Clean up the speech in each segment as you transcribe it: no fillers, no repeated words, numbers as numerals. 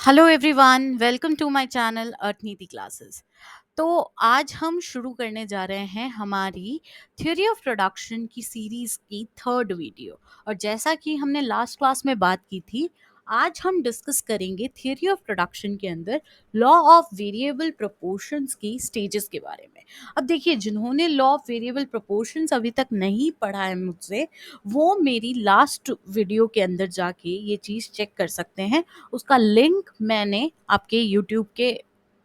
Hello everyone, welcome to my channel Arthniti classes. तो आज हम शुरू करने जा रहे हैं हमारी थ्योरी ऑफ प्रोडक्शन की सीरीज की थर्ड वीडियो। और जैसा कि हमने लास्ट क्लास में बात की थी, आज हम डिस्कस करेंगे थ्योरी ऑफ प्रोडक्शन के अंदर लॉ ऑफ वेरिएबल प्रोपोर्शंस की स्टेजेस के बारे में। अब देखिए, जिन्होंने लॉ ऑफ वेरिएबल प्रोपोर्शंस अभी तक नहीं पढ़ा है मुझसे, वो मेरी लास्ट वीडियो के अंदर जाके ये चीज़ चेक कर सकते हैं। उसका लिंक मैंने आपके यूट्यूब के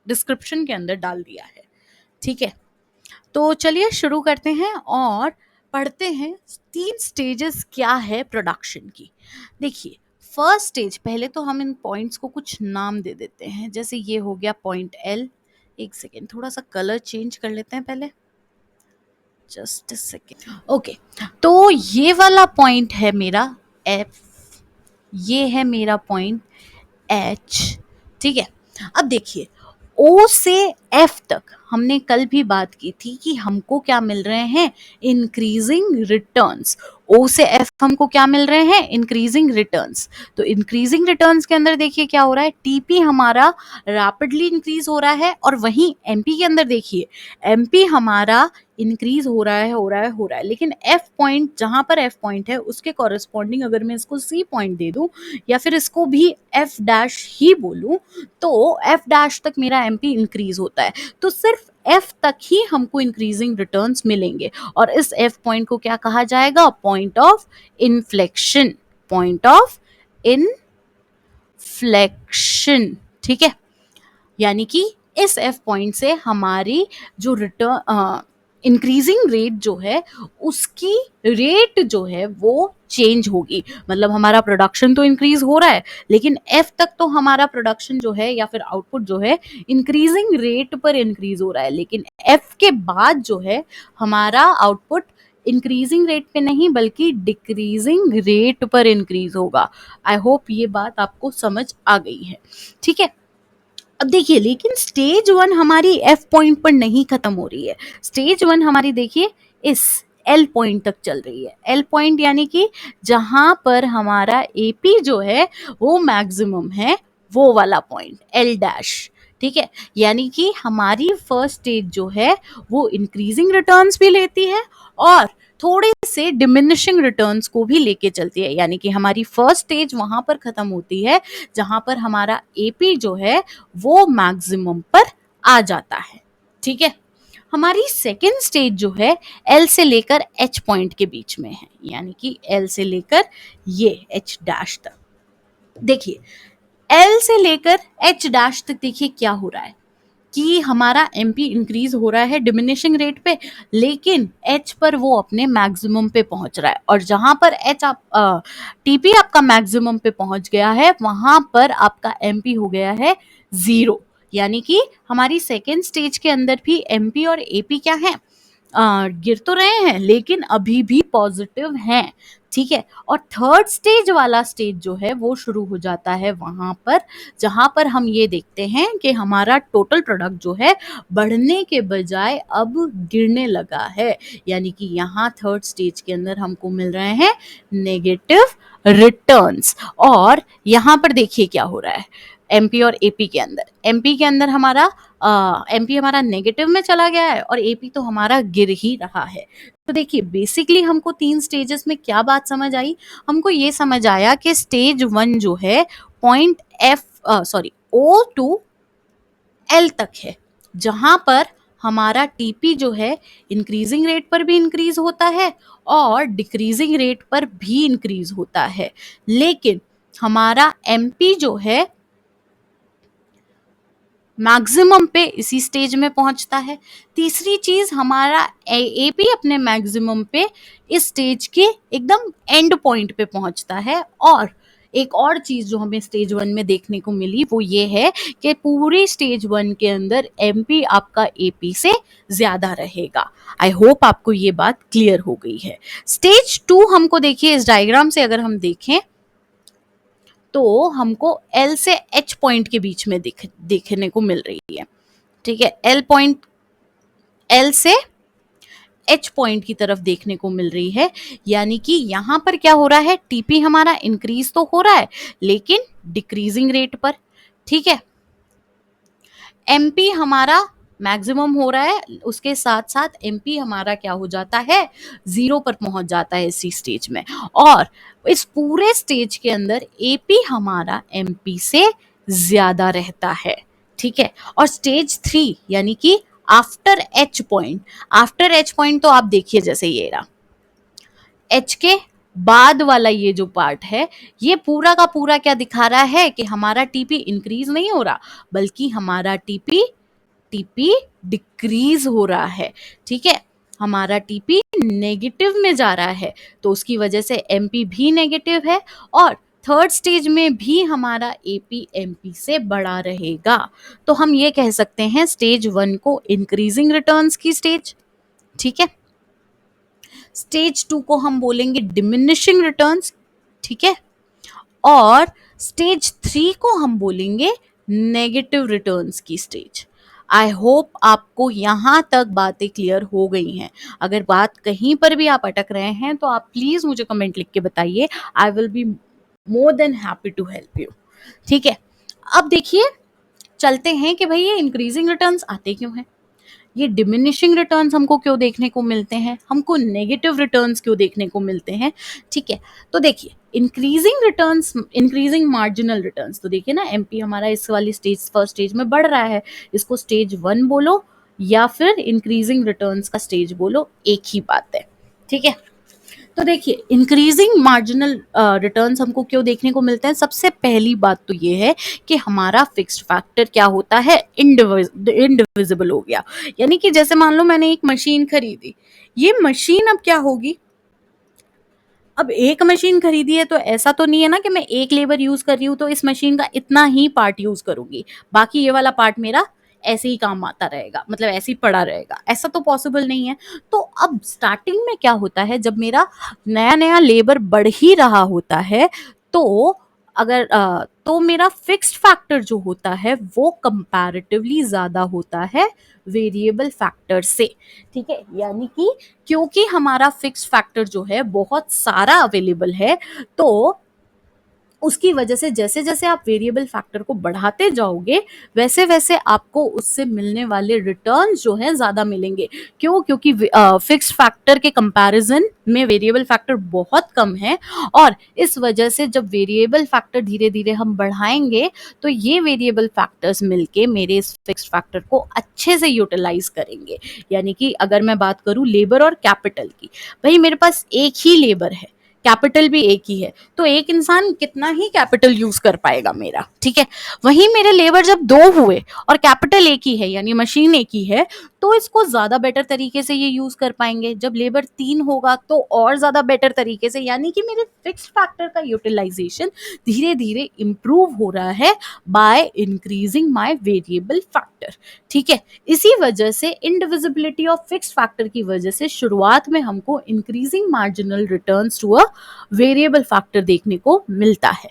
डिस्क्रिप्शन के अंदर डाल दिया है। ठीक है, तो चलिए शुरू करते हैं और पढ़ते हैं तीन स्टेजेस क्या है प्रोडक्शन की। देखिए, फर्स्ट स्टेज, पहले तो हम इन पॉइंट्स को कुछ नाम दे देते हैं। जैसे ये हो गया पॉइंट एल। एक सेकेंड, थोड़ा सा कलर चेंज कर लेते हैं पहले, जस्ट सेकेंड। ओके, तो ये वाला पॉइंट है मेरा एफ, ये है मेरा पॉइंट एच। ठीक है, अब देखिए, ओ से एफ तक हमने कल भी बात की थी कि हमको क्या मिल रहे हैं, इंक्रीजिंग रिटर्न्स। ओ से एफ हमको क्या मिल रहे हैं, इंक्रीजिंग रिटर्न्स। तो इंक्रीजिंग रिटर्न्स के अंदर देखिए क्या हो रहा है, टीपी हमारा रैपिडली इंक्रीज हो रहा है, और वहीं एमपी के अंदर देखिए एमपी हमारा इंक्रीज हो रहा है, हो रहा है, हो रहा है। लेकिन एफ पॉइंट, जहां पर एफ पॉइंट है उसके कॉरेस्पॉन्डिंग अगर मैं इसको सी पॉइंट दे दूं या फिर इसको भी एफ डैश ही बोलूं, तो एफ डैश तक मेरा एमपी इंक्रीज होता है। तो सिर्फ एफ तक ही हमको इंक्रीजिंग रिटर्न्स मिलेंगे, और इस एफ पॉइंट को क्या कहा जाएगा, point of inflection. Point of inflection, ठीक है। यानी कि इस एफ पॉइंट से हमारी जो रिटर्न इंक्रीजिंग रेट जो है, उसकी रेट जो है वो चेंज होगी। मतलब हमारा प्रोडक्शन तो इंक्रीज हो रहा है, लेकिन एफ तक तो हमारा प्रोडक्शन जो है या फिर आउटपुट जो है इंक्रीजिंग रेट पर इंक्रीज हो रहा है, लेकिन एफ के बाद जो है हमारा आउटपुट इंक्रीजिंग रेट पे नहीं बल्कि डिक्रीजिंग रेट पर इंक्रीज होगा। आई होप ये बात आपको समझ आ गई है। ठीक है, अब देखिए, लेकिन स्टेज वन हमारी एफ पॉइंट पर नहीं खत्म हो रही है। स्टेज वन हमारी देखिए इस एल पॉइंट तक चल रही है। एल पॉइंट यानी कि जहां पर हमारा एपी जो है वो मैक्सिमम है, वो वाला पॉइंट एल डैश। ठीक है, यानी कि हमारी फर्स्ट स्टेज जो है वो इंक्रीजिंग रिटर्न्स भी लेती है और थोड़े से डिमिनिशिंग रिटर्न्स को भी लेके चलती है। यानी कि हमारी फर्स्ट स्टेज वहां पर खत्म होती है जहां पर हमारा एपी जो है वो मैक्सिमम पर आ जाता है। ठीक है, हमारी सेकेंड स्टेज जो है एल से लेकर एच पॉइंट के बीच में है, यानी कि एल से लेकर ये एच डैश तक। देखिए, एल से लेकर एच डैश तक देखिए क्या हो रहा है कि हमारा एमपी इंक्रीज हो रहा है डिमिनिशिंग रेट पे, लेकिन एच पर वो अपने मैक्सिमम पे पहुंच रहा है। और जहां पर एच आप टीपी आपका मैक्सिमम पे पहुंच गया है, वहां पर आपका एमपी हो गया है 0। यानी कि हमारी सेकेंड स्टेज के अंदर भी एमपी और एपी क्या है, गिर तो रहे हैं लेकिन अभी भी पॉजिटिव हैं। ठीक है, और थर्ड स्टेज वाला स्टेज जो है वो शुरू हो जाता है वहां पर जहां पर हम ये देखते हैं कि हमारा टोटल प्रोडक्ट जो है बढ़ने के बजाय अब गिरने लगा है। यानी कि यहाँ थर्ड स्टेज के अंदर हमको मिल रहे हैं नेगेटिव रिटर्न्स। और यहाँ पर देखिए क्या हो रहा है, एमपी और एपी के अंदर, एमपी के अंदर हमारा एमपी हमारा नेगेटिव में चला गया है और एपी तो हमारा गिर ही रहा है। तो देखिए, बेसिकली हमको तीन स्टेजेस में क्या बात समझ आई, हमको ये समझ आया कि स्टेज वन जो है point F O to L तक है, जहां पर हमारा टीपी जो है इंक्रीजिंग रेट पर भी इंक्रीज होता है और डिक्रीजिंग रेट पर भी इंक्रीज होता है, लेकिन हमारा एमपी जो है मैक्सिमम पे इसी स्टेज में पहुंचता है। तीसरी चीज, हमारा एपी अपने मैक्सिमम पे इस स्टेज के एकदम एंड पॉइंट पे पहुंचता है। और एक और चीज जो हमें स्टेज वन में देखने को मिली वो ये है कि पूरी स्टेज वन के अंदर एमपी आपका एपी से ज्यादा रहेगा। आई होप आपको ये बात क्लियर हो गई है। स्टेज टू हमको देखिए, इस डायग्राम से अगर हम देखें तो हमको एल से एच पॉइंट के बीच में देखने को मिल रही है। ठीक है, एल पॉइंट एल से एच पॉइंट की तरफ देखने को मिल रही है। यानी कि यहां पर क्या हो रहा है, टीपी हमारा इंक्रीज तो हो रहा है लेकिन डिक्रीजिंग रेट पर। ठीक है। एमपी हमारा मैक्सिमम हो रहा है, उसके साथ साथ एमपी हमारा क्या हो जाता है, 0 पर पहुंच जाता है इसी स्टेज में। और इस पूरे स्टेज के अंदर एपी हमारा एमपी से ज्यादा रहता है, ठीक है। और स्टेज 3 यानी कि after H point, after H point तो आप देखिए जैसे ये रहा, एच के बाद वाला ये जो पार्ट है, ये पूरा का पूरा क्या दिखा रहा है कि हमारा टीपी इंक्रीज नहीं हो रहा, बल्कि हमारा टीपी टीपी डिक्रीज हो रहा है, ठीक है। हमारा टीपी नेगेटिव में जा रहा है, तो उसकी वजह से एमपी भी नेगेटिव है, और थर्ड स्टेज में भी हमारा एपी एमपी से बड़ा रहेगा। तो हम ये कह सकते हैं स्टेज 1 को इंक्रीजिंग रिटर्न्स की स्टेज, ठीक है। स्टेज 2 को हम बोलेंगे डिमिनिशिंग रिटर्न्स, ठीक है। और स्टेज 3 को हम बोलेंगे नेगेटिव रिटर्न्स की स्टेज। आई होप आपको यहां तक बातें क्लियर हो गई हैं। अगर बात कहीं पर भी आप अटक रहे हैं तो आप प्लीज मुझे कमेंट लिख के बताइए, I will be more than happy to help you, ठीक है। अब देखिए, चलते हैं कि भाई ये इंक्रीजिंग रिटर्न्स आते क्यों हैं, ये डिमिनिशिंग रिटर्न्स हमको क्यों देखने को मिलते हैं, हमको नेगेटिव रिटर्न्स क्यों देखने को मिलते हैं, ठीक है। तो देखिए, increasing returns, increasing marginal returns, तो देखिए ना एमपी हमारा इस वाली स्टेज, फर्स्ट स्टेज में बढ़ रहा है, इसको स्टेज 1 बोलो या फिर इंक्रीजिंग रिटर्न्स का स्टेज बोलो, एक ही बात है, ठीक है। तो देखिए, इंक्रीजिंग मार्जिनल रिटर्न्स हमको क्यों देखने को मिलते हैं, सबसे पहली बात तो ये है कि हमारा फिक्स्ड फैक्टर क्या होता है, इनडिविजिबल हो गया। यानी कि जैसे मान लो मैंने एक मशीन खरीदी, ये मशीन अब क्या होगी, अब एक मशीन खरीदी है तो ऐसा तो नहीं है ना कि मैं एक लेबर यूज कर रही हूँ तो इस मशीन का इतना ही पार्ट यूज करूंगी, बाकी ये वाला पार्ट मेरा ऐसे ही काम आता रहेगा, मतलब ऐसे ही पड़ा रहेगा, ऐसा तो पॉसिबल नहीं है। तो अब स्टार्टिंग में क्या होता है, जब मेरा नया नया लेबर बढ़ ही रहा होता है, तो अगर तो मेरा फिक्स्ड फैक्टर जो होता है वो कंपैरेटिवली ज्यादा होता है वेरिएबल फैक्टर से, ठीक है। यानी कि क्योंकि हमारा फिक्स फैक्टर जो है बहुत सारा अवेलेबल है, तो उसकी वजह से जैसे जैसे आप वेरिएबल फैक्टर को बढ़ाते जाओगे, वैसे वैसे आपको उससे मिलने वाले रिटर्न्स जो है ज्यादा मिलेंगे। क्यों, क्योंकि फिक्स फैक्टर के कंपैरिजन में वेरिएबल फैक्टर बहुत कम है, और इस वजह से जब वेरिएबल फैक्टर धीरे धीरे हम बढ़ाएंगे, तो ये वेरिएबल फैक्टर्स मिलके मेरे इस फिक्स फैक्टर को अच्छे से यूटिलाइज करेंगे। यानी कि अगर मैं बात करूं लेबर और कैपिटल की, भाई मेरे पास एक ही लेबर है, कैपिटल भी एक ही है, तो एक इंसान कितना ही कैपिटल यूज कर पाएगा मेरा, ठीक है। वहीं मेरे लेबर जब 2 हुए और कैपिटल एक ही है, यानी मशीन एक ही है, तो इसको ज्यादा बेटर तरीके से ये यूज कर पाएंगे। जब लेबर 3 होगा तो और ज्यादा बेटर तरीके से, यानी कि मेरे फिक्स्ड फैक्टर का यूटिलाइजेशन धीरे धीरे इंप्रूव हो रहा है by increasing my variable factor, ठीक है। इसी वजह से इंडिविजिबिलिटी ऑफ फिक्स्ड फैक्टर की वजह से शुरुआत में हमको increasing marginal returns to a variable factor देखने को मिलता है।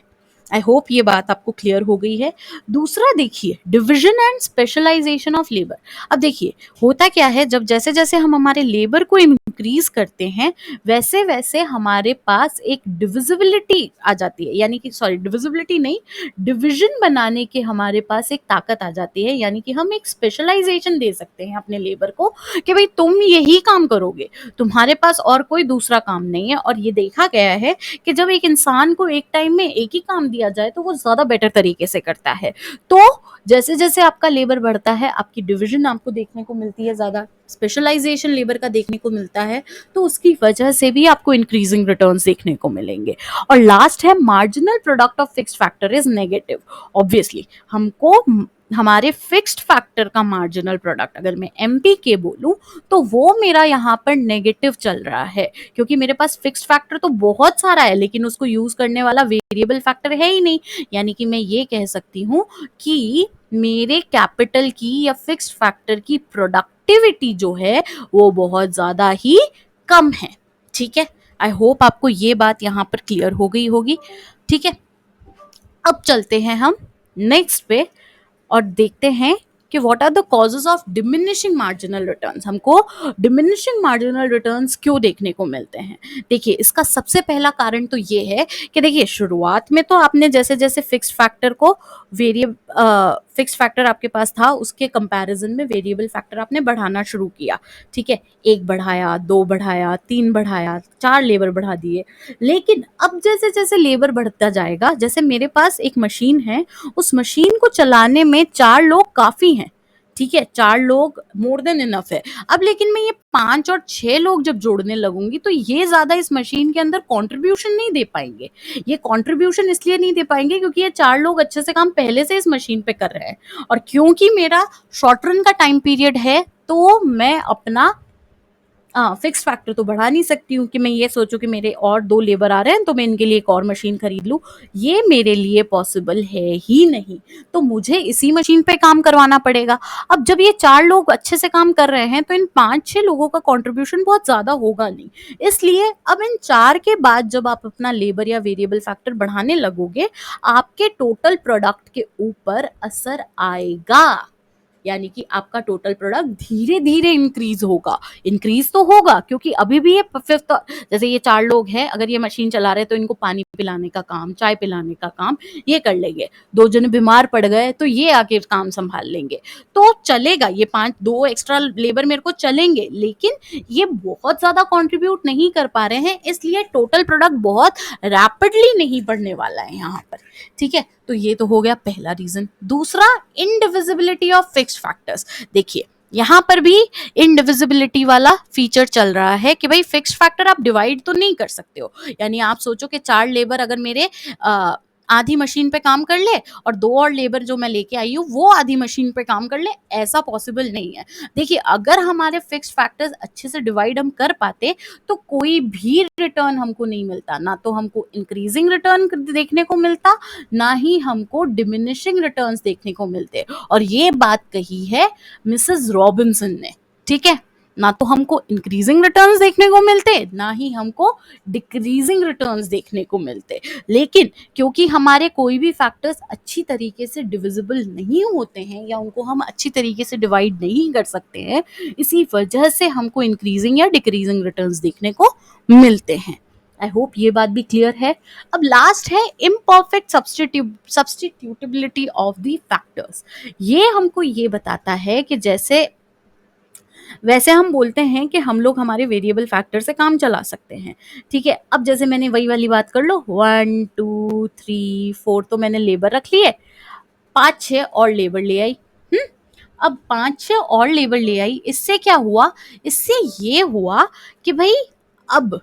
आई होप ये बात आपको क्लियर हो गई है। दूसरा देखिए, division and specialisation of labour. अब देखिए, होता क्या है, जब जैसे जैसे हम हमारे लेबर को इंक्रीज करते हैं, वैसे वैसे हमारे पास एक डिविजिबिलिटी आ जाती है, यानी कि सॉरी डिविजिबिलिटी नहीं, डिविजन बनाने के हमारे पास एक ताकत आ जाती है। यानी कि हम एक स्पेशलाइजेशन दे सकते हैं अपने लेबर को कि भाई तुम यही काम करोगे, तुम्हारे पास और कोई दूसरा काम नहीं है। और ये देखा गया है कि जब एक इंसान को एक टाइम में एक ही काम दिया जाए तो वो ज्यादा बेटर तरीके से करता है। तो जैसे जैसे आपका लेबर बढ़ता है, आपकी डिवीजन आपको देखने को मिलती है, ज्यादा स्पेशलाइजेशन लेबर का देखने को मिलता है, तो उसकी वजह से भी आपको इंक्रीजिंग रिटर्न्स देखने को मिलेंगे। और लास्ट है, marginal product of fixed factor is negative. Obviously हमको हमारे फिक्स्ड फैक्टर का मार्जिनल प्रोडक्ट, अगर मैं एमपी के बोलूं, तो वो मेरा यहाँ पर नेगेटिव चल रहा है, क्योंकि मेरे पास फिक्स्ड फैक्टर तो बहुत सारा है लेकिन उसको यूज करने वाला वेरिएबल फैक्टर है ही नहीं। यानी कि मैं ये कह सकती हूँ कि मेरे कैपिटल की या फिक्स्ड फैक्टर की प्रोडक्टिविटी जो है वो बहुत ज्यादा ही कम है, ठीक है। आई होप आपको ये बात यहाँ पर क्लियर हो गई होगी, ठीक है। अब चलते हैं हम नेक्स्ट पे और देखते हैं कि what are the causes of diminishing marginal returns, हमको डिमिनिशिंग मार्जिनल रिटर्न्स क्यों देखने को मिलते हैं। देखिए इसका सबसे पहला कारण तो ये है कि देखिए शुरुआत में तो आपने जैसे जैसे फिक्स्ड फैक्टर को फिक्स्ड फैक्टर आपके पास था उसके कंपैरिजन में वेरिएबल फैक्टर आपने बढ़ाना शुरू किया, ठीक है, 1 बढ़ाया, 2 बढ़ाया, 3 बढ़ाया, 4 लेबर बढ़ा दिए। लेकिन अब जैसे जैसे लेबर बढ़ता जाएगा, जैसे मेरे पास एक मशीन है, उस मशीन को चलाने में 4 लोग काफी हैं, ठीक है, 4 लोग मोर देन इनफ है। अब लेकिन मैं ये 5 और 6 लोग जब जोड़ने लगूंगी तो ये ज्यादा इस मशीन के अंदर कंट्रीब्यूशन नहीं दे पाएंगे। ये कंट्रीब्यूशन इसलिए नहीं दे पाएंगे क्योंकि ये 4 लोग अच्छे से काम पहले से इस मशीन पे कर रहे हैं, और क्योंकि मेरा शॉर्ट रन का टाइम पीरियड है तो मैं अपना फिक्स फैक्टर तो बढ़ा नहीं सकती हूँ कि मैं ये सोचूं कि मेरे और 2 लेबर आ रहे हैं तो मैं इनके लिए एक और मशीन खरीद लूं, ये मेरे लिए पॉसिबल है ही नहीं। तो मुझे इसी मशीन पे काम करवाना पड़ेगा। अब जब ये 4 लोग अच्छे से काम कर रहे हैं तो इन 5-6 लोगों का कंट्रीब्यूशन बहुत ज्यादा होगा नहीं, इसलिए अब इन 4 के बाद जब आप अपना लेबर या वेरिएबल फैक्टर बढ़ाने लगोगे, आपके टोटल प्रोडक्ट के ऊपर असर आएगा, यानी कि आपका टोटल प्रोडक्ट धीरे धीरे इंक्रीज होगा। इंक्रीज तो होगा क्योंकि अभी भी ये फिफ्थ, जैसे ये 4 लोग हैं, अगर ये मशीन चला रहे तो इनको पानी पिलाने का काम, चाय पिलाने का काम ये कर लेंगे, 2 जन बीमार पड़ गए तो ये आके काम संभाल लेंगे, तो चलेगा, ये 2 एक्स्ट्रा लेबर मेरे को चलेंगे, लेकिन ये बहुत ज्यादा कंट्रीब्यूट नहीं कर पा रहे हैं, इसलिए टोटल प्रोडक्ट बहुत रैपिडली नहीं बढ़ने वाला है यहाँ पर, ठीक है। तो ये तो हो गया पहला रीजन। दूसरा, इनडिविजिबिलिटी ऑफ फिक्स्ड फैक्टर्स। देखिए यहां पर भी इनडिविजिबिलिटी वाला फीचर चल रहा है कि भाई फिक्स्ड फैक्टर आप डिवाइड तो नहीं कर सकते हो, यानी आप सोचो कि 4 लेबर अगर मेरे आधी मशीन पे काम कर ले और 2 और लेबर जो मैं लेके आई हूँ वो आधी मशीन पे काम कर ले, ऐसा पॉसिबल नहीं है। देखिए अगर हमारे फिक्स्ड फैक्टर्स अच्छे से डिवाइड हम कर पाते तो कोई भी रिटर्न हमको नहीं मिलता, ना तो हमको इंक्रीजिंग रिटर्न देखने को मिलता, ना ही हमको डिमिनिशिंग रिटर्न्स देखने को मिलते। और ये बात कही है मिसेस रॉबिन्सन ने, ठीक है, ना तो हमको इंक्रीजिंग रिटर्न्स देखने को मिलते, ना ही हमको डिक्रीजिंग रिटर्न्स देखने को मिलते। लेकिन क्योंकि हमारे कोई भी फैक्टर्स अच्छी तरीके से डिविजिबल नहीं होते हैं या उनको हम अच्छी तरीके से डिवाइड नहीं कर सकते हैं, इसी वजह से हमको इंक्रीजिंग या डिक्रीजिंग रिटर्न्स देखने को मिलते हैं। आई होप ये बात भी क्लियर है। अब लास्ट है imperfect substitutability of the factors. ये हमको ये बताता है कि जैसे वैसे हम बोलते हैं कि हम लोग हमारे वेरिएबल फैक्टर से काम चला सकते हैं, ठीक है। अब जैसे मैंने वही वाली बात कर लो, 1 2 3 4 तो मैंने लेबर रख लिए, 5-6 और लेबर ले आई। अब 5-6 और लेबर ले आई, इससे क्या हुआ, इससे ये हुआ कि भाई अब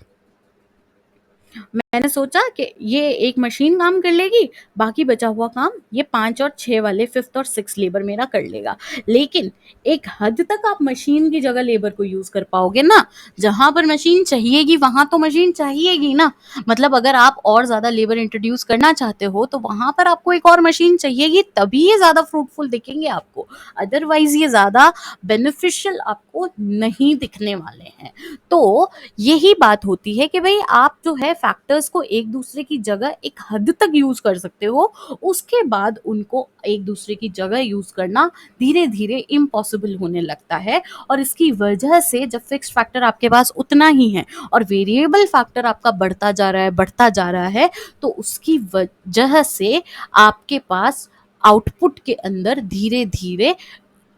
मैंने सोचा कि ये एक मशीन काम कर लेगी, बाकी बचा हुआ काम ये 5 और 6 वाले 5th और 6th लेबर मेरा कर लेगा। लेकिन एक हद तक आप मशीन की जगह लेबर को यूज कर पाओगे ना, जहां पर मशीन चाहिएगी वहां तो मशीन चाहिएगी ना। मतलब अगर आप और ज्यादा लेबर इंट्रोड्यूस करना चाहते हो तो वहां पर आपको एक और मशीन चाहिएगी, तभी ये ज्यादा फ्रूटफुल दिखेंगे आपको, अदरवाइज ये ज्यादा बेनिफिशियल आपको नहीं दिखने वाले हैं। तो यही बात होती है कि भाई आप जो है फैक्टर्स को एक दूसरे की जगह एक हद तक यूज कर सकते हो, उसके बाद उनको एक दूसरे की जगह यूज करना धीरे धीरे इम्पॉसिबल होने लगता है। और इसकी वजह से जब फिक्स्ड फैक्टर आपके पास उतना ही है और वेरिएबल फैक्टर आपका बढ़ता जा रहा है बढ़ता जा रहा है, तो उसकी वजह से आपके पास आउटपुट के अंदर धीरे धीरे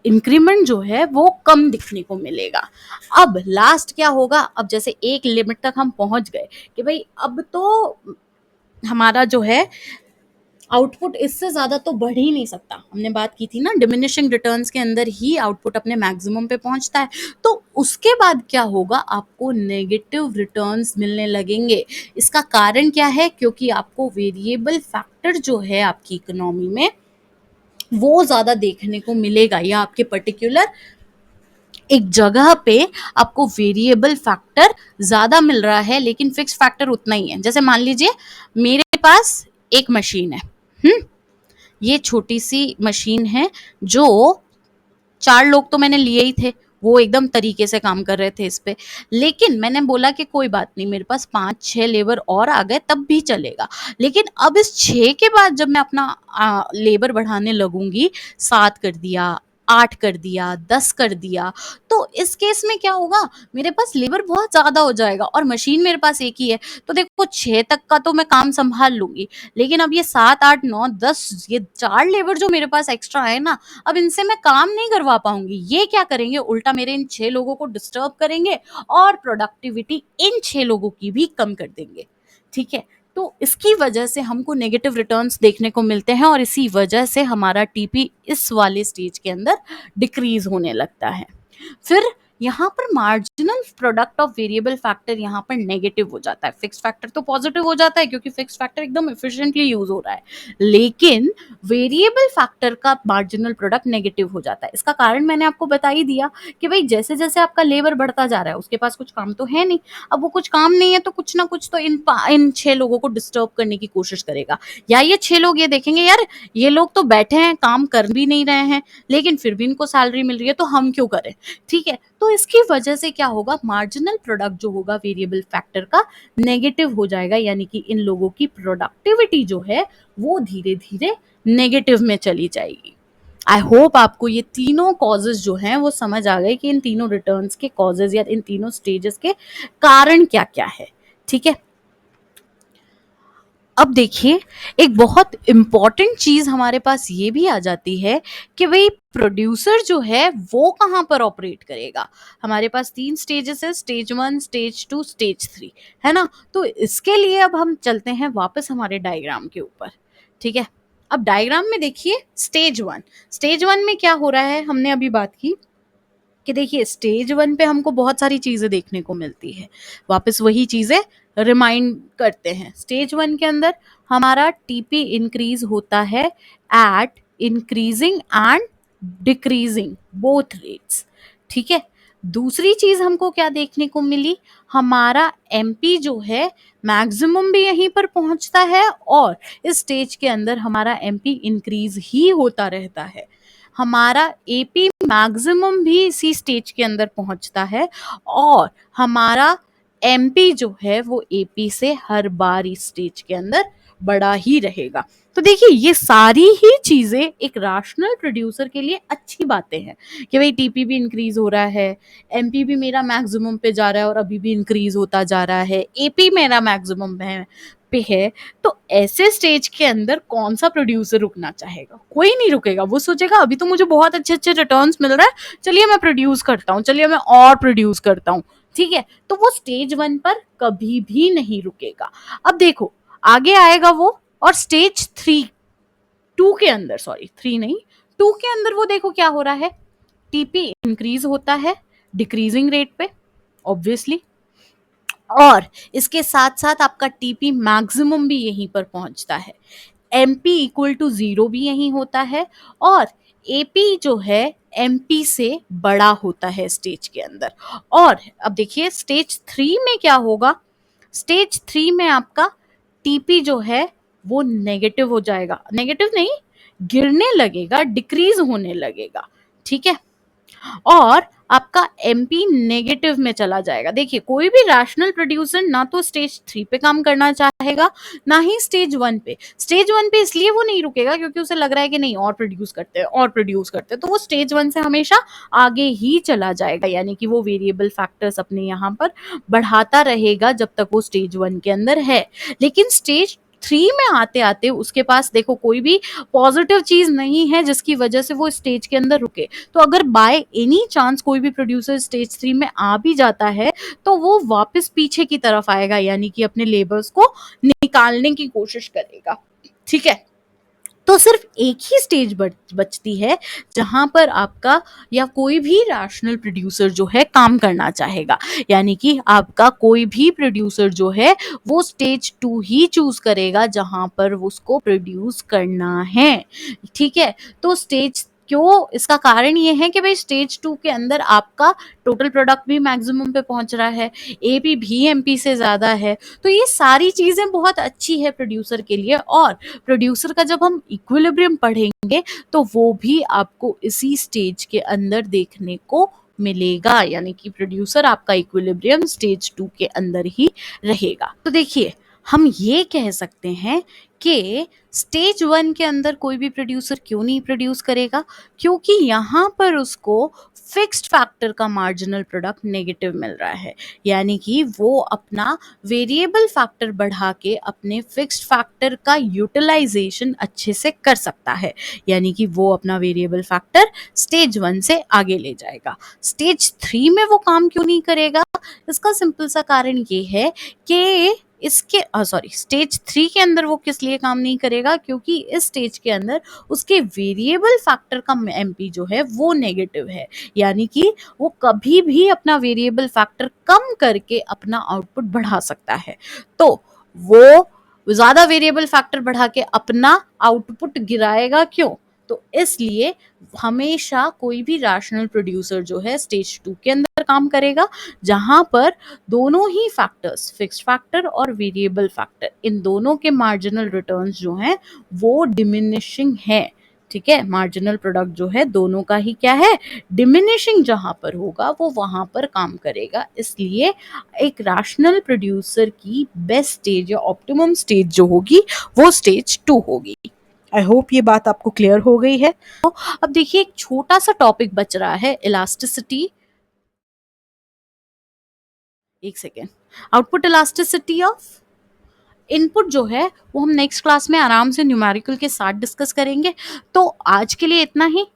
इंक्रीमेंट जो है वो कम दिखने को मिलेगा। अब लास्ट क्या होगा, अब जैसे एक लिमिट तक हम पहुंच गए कि भाई अब तो हमारा जो है आउटपुट इससे ज्यादा तो बढ़ ही नहीं सकता। हमने बात की थी ना डिमिनिशिंग रिटर्न्स के अंदर ही आउटपुट अपने मैक्सिमम पे पहुंचता है, तो उसके बाद क्या होगा, आपको नेगेटिव रिटर्न्स मिलने लगेंगे। इसका कारण क्या है, क्योंकि आपको वेरिएबल फैक्टर जो है आपकी इकोनॉमी में वो ज्यादा देखने को मिलेगा, या आपके पर्टिकुलर एक जगह पे आपको वेरिएबल फैक्टर ज्यादा मिल रहा है लेकिन फिक्स फैक्टर उतना ही है। जैसे मान लीजिए मेरे पास एक मशीन है, ये छोटी सी मशीन है जो 4 लोग तो मैंने लिए ही थे, वो एकदम तरीके से काम कर रहे थे इस पे, लेकिन मैंने बोला कि कोई बात नहीं, मेरे पास 5-6 लेबर और आ गए तब भी चलेगा। लेकिन अब इस 6 के बाद जब मैं अपना लेबर बढ़ाने लगूंगी, 7 कर दिया, 8 कर दिया, 10 कर दिया, तो इस केस में क्या होगा, मेरे पास लेबर बहुत ज़्यादा हो जाएगा और मशीन मेरे पास एक ही है, तो देखो 6 तक का तो मैं काम सँभाल लूँगी। लेकिन अब ये 7, 8, 9, 10 ये 4 लेबर जो मेरे पास एक्स्ट्रा है ना, अब इनसे मैं काम नहीं करवा पाऊँगी। ये क्या करेंगे, उल्टा मेरे इन 6 लोगों को डिस्टर्ब करेंगे और प्रोडक्टिविटी इन 6 लोगों की भी कम कर देंगे। ठीक है? तो इसकी वजह से हमको नेगेटिव रिटर्न्स देखने को मिलते हैं और इसी वजह से हमारा टीपी इस वाले स्टेज के अंदर डिक्रीज़ होने लगता है। फिर यहाँ पर marginal product of variable factor यहाँ पर नेगेटिव हो जाता है। फिक्स फैक्टर तो पॉजिटिव हो जाता है क्योंकि फिक्स फैक्टर एकदम एफिशिएंटली यूज हो रहा है, लेकिन वेरिएबल फैक्टर का मार्जिनल प्रोडक्ट नेगेटिव हो जाता है। इसका कारण मैंने आपको बता ही दिया कि भाई जैसे जैसे आपका लेबर बढ़ता जा रहा है उसके पास कुछ काम तो है नहीं, अब वो कुछ काम नहीं है तो कुछ ना कुछ तो इन 6 लोगों को डिस्टर्ब करने की कोशिश करेगा, या ये 6 लोग ये देखेंगे यार ये लोग तो बैठे हैं काम कर भी नहीं रहे हैं लेकिन फिर भी इनको सैलरी मिल रही है तो हम क्यों करें। ठीक है, तो इसकी वजह से क्या होगा, मार्जिनल प्रोडक्ट जो होगा वेरिएबल फैक्टर का नेगेटिव हो जाएगा, यानी कि इन लोगों की प्रोडक्टिविटी जो है वो धीरे धीरे नेगेटिव में चली जाएगी। आई होप आपको ये तीनों कॉजेज जो हैं वो समझ आ गए कि इन तीनों रिटर्न्स के कॉजेज या इन तीनों स्टेजेस के कारण क्या क्या है। ठीक है, अब देखिए एक बहुत इंपॉर्टेंट चीज हमारे पास ये भी आ जाती है कि भाई प्रोड्यूसर जो है वो कहाँ पर ऑपरेट करेगा। हमारे पास 3 स्टेजेस है, स्टेज 1, स्टेज 2, स्टेज 3, है ना। तो इसके लिए अब हम चलते हैं वापस हमारे डायग्राम के ऊपर। ठीक है, अब डायग्राम में देखिए स्टेज 1 में क्या हो रहा है, हमने अभी बात की कि देखिए स्टेज 1 पे हमको बहुत सारी चीजें देखने को मिलती है। वापस वही चीजें रिमाइंड करते हैं। स्टेज 1 के अंदर हमारा टीपी इंक्रीज होता है at increasing and decreasing both rates. ठीक है, दूसरी चीज हमको क्या देखने को मिली, हमारा एमपी जो है मैक्सिमम भी यहीं पर पहुंचता है और इस स्टेज के अंदर हमारा एमपी इंक्रीज ही होता रहता है। हमारा एपी मैक्सिमम भी इसी स्टेज के अंदर पहुंचता है और हमारा एमपी जो है वो एपी से हर बार इस स्टेज के अंदर बड़ा ही रहेगा। तो देखिए ये सारी ही चीजें एक रैशनल प्रोड्यूसर के लिए अच्छी बातें हैं कि भाई टीपी भी इंक्रीज हो रहा है, एमपी भी मेरा मैक्सिमम पे जा रहा है और अभी भी इंक्रीज होता जा रहा है, एपी मेरा मैक्सिमम पे है। तो ऐसे स्टेज के अंदर कौन सा प्रोड्यूसर रुकना चाहेगा, कोई नहीं रुकेगा। वो सोचेगा अभी तो मुझे बहुत अच्छे अच्छे रिटर्न्स मिल रहा है, चलिए मैं प्रोड्यूस करता हूँ, चलिए मैं और प्रोड्यूस करता हूँ। ठीक है, तो वो स्टेज 1 पर कभी भी नहीं रुकेगा। अब देखो आगे आएगा वो, और स्टेज 2 के अंदर, सॉरी 3 नहीं 2 के अंदर वो देखो क्या हो रहा है, टीपी इंक्रीज होता है डिक्रीजिंग रेट पे ऑब्वियसली, और इसके साथ साथ आपका टीपी मैक्सिमम भी यहीं पर पहुंचता है, एमपी इक्वल टू 0 भी यहीं होता है और एपी जो है एमपी से बड़ा होता है स्टेज के अंदर। और अब देखिए स्टेज 3 में क्या होगा, स्टेज 3 में आपका टीपी जो है वो नेगेटिव हो जाएगा, नेगेटिव नहीं गिरने लगेगा, डिक्रीज होने लगेगा। ठीक है, और आपका एमपी नेगेटिव में चला जाएगा। देखिए कोई भी रैशनल प्रोड्यूसर ना तो स्टेज 3 पे काम करना चाहेगा ना ही स्टेज 1 पे। स्टेज 1 पे इसलिए वो नहीं रुकेगा क्योंकि उसे लग रहा है कि नहीं और प्रोड्यूस करते हैं और प्रोड्यूस करते हैं, तो वो स्टेज 1 से हमेशा आगे ही चला जाएगा, यानी कि वो वेरिएबल फैक्टर्स अपने यहाँ पर बढ़ाता रहेगा जब तक वो स्टेज 1 के अंदर है। लेकिन स्टेज 3 में आते आते उसके पास देखो कोई भी पॉजिटिव चीज नहीं है जिसकी वजह से वो स्टेज के अंदर रुके। तो अगर बाय एनी चांस कोई भी प्रोड्यूसर स्टेज 3 में आ भी जाता है तो वो वापस पीछे की तरफ आएगा, यानी कि अपने लेबर्स को निकालने की कोशिश करेगा। ठीक है, तो सिर्फ एक ही स्टेज बचती है जहां पर आपका या कोई भी रैशनल प्रोड्यूसर जो है काम करना चाहेगा, यानी कि आपका कोई भी प्रोड्यूसर जो है वो स्टेज 2 ही चूज करेगा जहां पर उसको प्रोड्यूस करना है। ठीक है, तो स्टेज क्यों, इसका कारण ये है कि भाई स्टेज 2 के अंदर आपका टोटल प्रोडक्ट भी मैक्सिमम पे पहुंच रहा है, एपी भी एमपी से ज्यादा है, तो ये सारी चीजें बहुत अच्छी है प्रोड्यूसर के लिए। और प्रोड्यूसर का जब हम इक्विलिब्रियम पढ़ेंगे तो वो भी आपको इसी स्टेज के अंदर देखने को मिलेगा, यानी कि प्रोड्यूसर आपका इक्विलिब्रियम स्टेज 2 के अंदर ही रहेगा। तो देखिए हम ये कह सकते हैं कि स्टेज 1 के अंदर कोई भी प्रोड्यूसर क्यों नहीं प्रोड्यूस करेगा? क्योंकि यहाँ पर उसको फिक्स्ड फैक्टर का मार्जिनल प्रोडक्ट नेगेटिव मिल रहा है। यानी कि वो अपना वेरिएबल फैक्टर बढ़ा के अपने फिक्स्ड फैक्टर का यूटिलाइजेशन अच्छे से कर सकता है। यानी कि वो अपना वेरिएबल फैक्टर स्टेज 1 से आगे ले जाएगा। स्टेज 3 में वो काम क्यों नहीं करेगा? इसका सिंपल सा कारण ये है कि इसके स्टेज 3 के अंदर वो किस लिए काम नहीं करेगा? क्योंकि इस स्टेज के अंदर उसके वेरिएबल फैक्टर का एमपी जो है वो नेगेटिव है। यानी कि वो कभी भी अपना वेरिएबल फैक्टर कम करके अपना आउटपुट बढ़ा सकता है। तो वो ज्यादा वेरिएबल फैक्टर बढ़ा के अपना आउटपुट गिराएगा क्यों? तो इसलिए हमेशा कोई भी रैशनल प्रोड्यूसर जो है स्टेज 2 के अंदर काम करेगा, जहां पर दोनों ही फैक्टर्स, फिक्स्ड फैक्टर और वेरिएबल फैक्टर, इन दोनों के मार्जिनल रिटर्न्स जो हैं वो डिमिनिशिंग है। ठीक है, मार्जिनल प्रोडक्ट जो है दोनों का ही क्या है, डिमिनिशिंग जहां पर होगा वो वहां पर काम करेगा। इसलिए एक रैशनल प्रोड्यूसर की बेस्ट स्टेज या ऑप्टिमम स्टेज जो होगी वो स्टेज 2 होगी। आई होप ये बात आपको क्लियर हो गई है। तो अब देखिए एक छोटा सा टॉपिक बच रहा है, इलास्टिसिटी। एक second. Output elasticity of input जो है वो हम नेक्स्ट क्लास में आराम से न्यूमेरिकल के साथ डिस्कस करेंगे। तो आज के लिए इतना ही।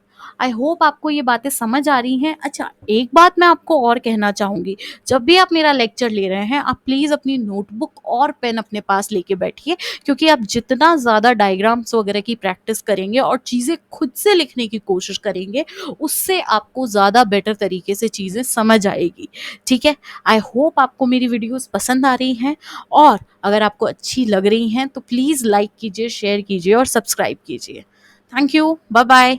आई होप आपको ये बातें समझ आ रही हैं। अच्छा, एक बात मैं आपको और कहना चाहूंगी, जब भी आप मेरा लेक्चर ले रहे हैं आप प्लीज अपनी नोटबुक और पेन अपने पास लेके बैठिए, क्योंकि आप जितना ज्यादा डायग्राम्स वगैरह की प्रैक्टिस करेंगे और चीजें खुद से लिखने की कोशिश करेंगे, उससे आपको ज्यादा बेटर तरीके से चीजें समझ आएगी। ठीक है, आई होप आपको मेरी वीडियोस पसंद आ रही हैं, और अगर आपको अच्छी लग रही हैं तो प्लीज़ लाइक कीजिए, शेयर कीजिए और सब्सक्राइब कीजिए। Thank you, bye bye.